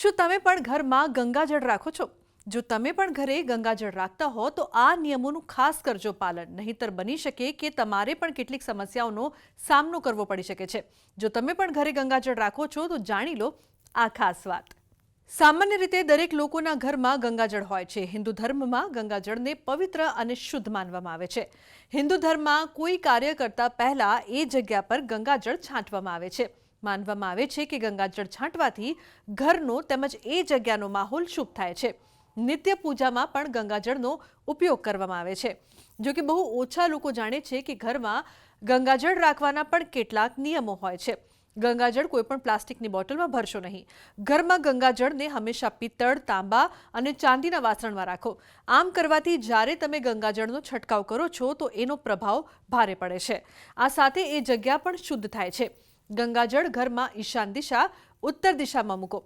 શું તમે પણ ઘરમાં ગંગાજળ રાખો છો? જો તમે પણ ઘરે ગંગાજળ રાખતા હો તો આ નિયમોનું ખાસ કરજો પાલન, નહીંતર બની શકે કે તમારે પણ કેટલીક સમસ્યાઓનો સામનો કરવો પડી શકે છે. જો તમે પણ ઘરે ગંગાજળ રાખો છો તો જાણી લો આ ખાસ વાત. સામાન્ય રીતે દરેક લોકોના ઘરમાં ગંગાજળ હોય છે. હિન્દુ ધર્મમાં ગંગાજળને પવિત્ર અને શુદ્ધ માનવામાં આવે છે. હિન્દુ ધર્મમાં કોઈ કાર્ય કરતા પહેલા એ જગ્યા પર ગંગાજળ છાંટવામાં આવે છે. માનવામાં આવે છે કે ગંગાજળ છાંટવાથી ઘરનો તેમજ એ જગ્યાનો માહોલ શુભ થાય છે. નિત્ય પૂજામાં પણ ગંગાજળનો ઉપયોગ કરવામાં આવે છે. જો કે બહુ ઓછા લોકો જાણે છે કે ઘરમાં ગંગાજળ રાખવાના પણ કેટલાક નિયમો હોય છે. ગંગાજળ કોઈપણ પ્લાસ્ટિકની બોટલમાં ભરશો નહીં. ઘરમાં ગંગાજળને હંમેશા પિત્તળ, તાંબા અને ચાંદીના વાસણમાં રાખો. આમ કરવાથી જ્યારે તમે ગંગાજળનો છંટકાવ કરો છો તો એનો પ્રભાવ ભારે પડે છે. આ સાથે એ જગ્યા પણ શુદ્ધ થાય છે. ગંગાજળ ઘરમાં ઈશાન દિશા, ઉત્તર દિશામાં મૂકો.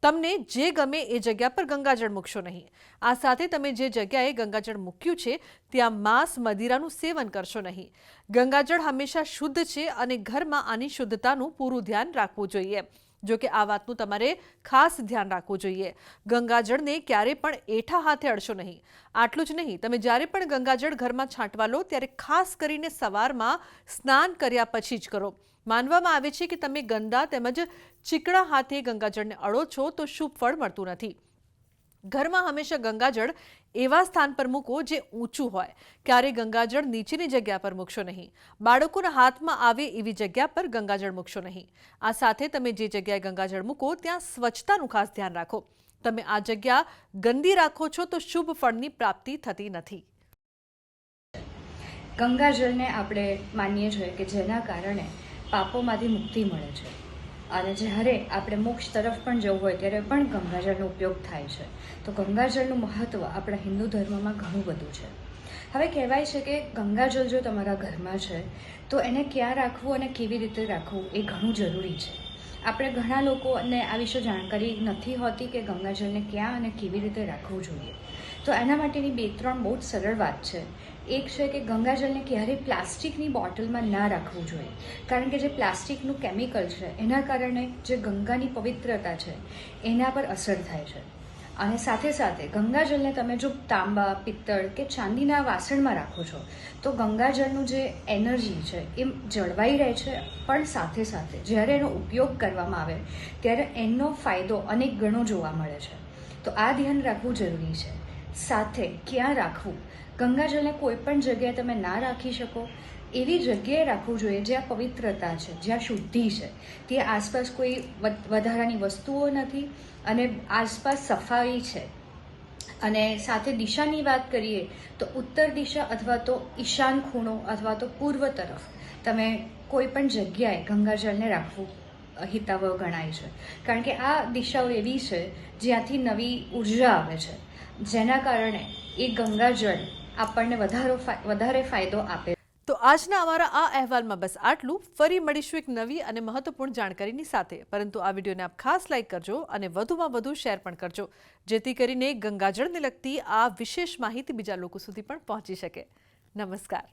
તમને જે ગમે એ જગ્યા પર ગંગાજળ મૂકશો નહીં. આ સાથે તમે જે જગ્યાએ ગંગાજળ મૂક્યું છે ત્યાં માંસ, મદિરાનું સેવન કરશો નહીં. ગંગાજળ હંમેશા શુદ્ધ છે અને ઘરમાં આની શુદ્ધતાનું પૂરું ધ્યાન રાખવું જોઈએ. જો કે આ વાતનું તમારે ખાસ ધ્યાન રાખવું જોઈએ. ગંગાજળને ક્યારે પણ એઠા હાથે અડશો નહીં. આટલું જ નહીં, તમે જ્યારે પણ ગંગાજળ ઘરમાં છાંટવા લો ત્યારે ખાસ કરીને સવારમાં સ્નાન કર્યા પછી જ કરો. માનવામાં આવે છે કે તમે ગંદા તેમજ ચીકણા હાથે ગંગાજળને અડો છો તો શુભ ફળ મળતું નથી. ઘરમાં હંમેશા ગંગાજળ એવા સ્થાન પર મૂકો જે ઊંચું હોય. ક્યારે ગંગાજળ નીચેની જગ્યા પર મૂકશો નહીં. બાળકોના હાથમાં આવે એવી જગ્યા પર ગંગાજળ મૂકશો નહીં. આ સાથે તમે જે જગ્યાએ ગંગાજળ મૂકો ત્યાં સ્વચ્છતાનું ખાસ ધ્યાન રાખો. તમે આ જગ્યા ગંદી રાખો છો તો શુભ ફળની પ્રાપ્તિ થતી નથી. ગંગાજળને આપણે માનીએ છીએ કે જેના કારણે પાપોમાંથી મુક્તિ મળે છે અને જ્યારે આપણે મોક્ષ તરફ પણ જવું હોય ત્યારે પણ ગંગાજળનો ઉપયોગ થાય છે. તો ગંગાજળનું મહત્ત્વ આપણા હિન્દુ ધર્મમાં ઘણું બધું છે. હવે કહેવાય છે કે ગંગાજળ જો તમારા ઘરમાં છે તો એને ક્યાં રાખવું અને કેવી રીતે રાખવું એ ઘણું જરૂરી છે. આપણે ઘણા લોકોને આ વિશે જાણકારી નથી હોતી કે ગંગાજળને ક્યાં અને કેવી રીતે રાખવું જોઈએ. તો એના માટેની 2-3 બહુ જ સરળ વાત છે. એક છે કે ગંગાજળને ક્યારેય પ્લાસ્ટિકની બોટલમાં ના રાખવું જોઈએ, કારણ કે જે પ્લાસ્ટિકનું કેમિકલ છે એના કારણે જે ગંગાની પવિત્રતા છે એના પર અસર થાય છે. અને સાથે સાથે ગંગાજળને તમે જો તાંબા, પિત્તળ કે ચાંદીના વાસણમાં રાખો છો તો ગંગાજળનું જે એનર્જી છે એ જળવાઈ રહે છે, પણ સાથે સાથે જ્યારે એનો ઉપયોગ કરવામાં આવે ત્યારે એનો ફાયદો અનેક ગણો જોવા મળે છે. તો આ ધ્યાન રાખવું જરૂરી છે. સાથે ક્યાં રાખવું, ગંગાજળને કોઈ પણ જગ્યાએ તમે ના રાખી શકો એવી જગ્યાએ રાખવું જોઈએ જ્યાં પવિત્રતા છે, જ્યાં શુદ્ધિ છે, ત્યાં આસપાસ કોઈ વધારાની વસ્તુઓ નથી અને આસપાસ સફાઈ છે. અને સાથે દિશાની વાત કરીએ તો ઉત્તર દિશા અથવા તો ઈશાન ખૂણો અથવા તો પૂર્વ તરફ તમે કોઈ પણ જગ્યાએ ગંગાજળને રાખવું હિતાવહ ગણાય છે, કારણ કે આ દિશાઓ એવી છે જ્યાંથી નવી ઉર્જા આવે છે, જેના કારણે એ ગંગાજળ આપણને વધારે ફાયદો આપે. તો આજના અમારા આ અહેવાલમાં બસ આટલું. ફરી મળીશું એક નવી અને મહત્વપૂર્ણ જાણકારીની સાથે. પરંતુ આ વિડીયોને આપ ખાસ લાઇક કરજો અને વધુમાં વધુ શેર પણ કરજો, જેથી કરીને ગંગાજળને લગતી આ વિશેષ માહિતી બીજા લોકો સુધી પણ પહોંચી શકે. નમસ્કાર.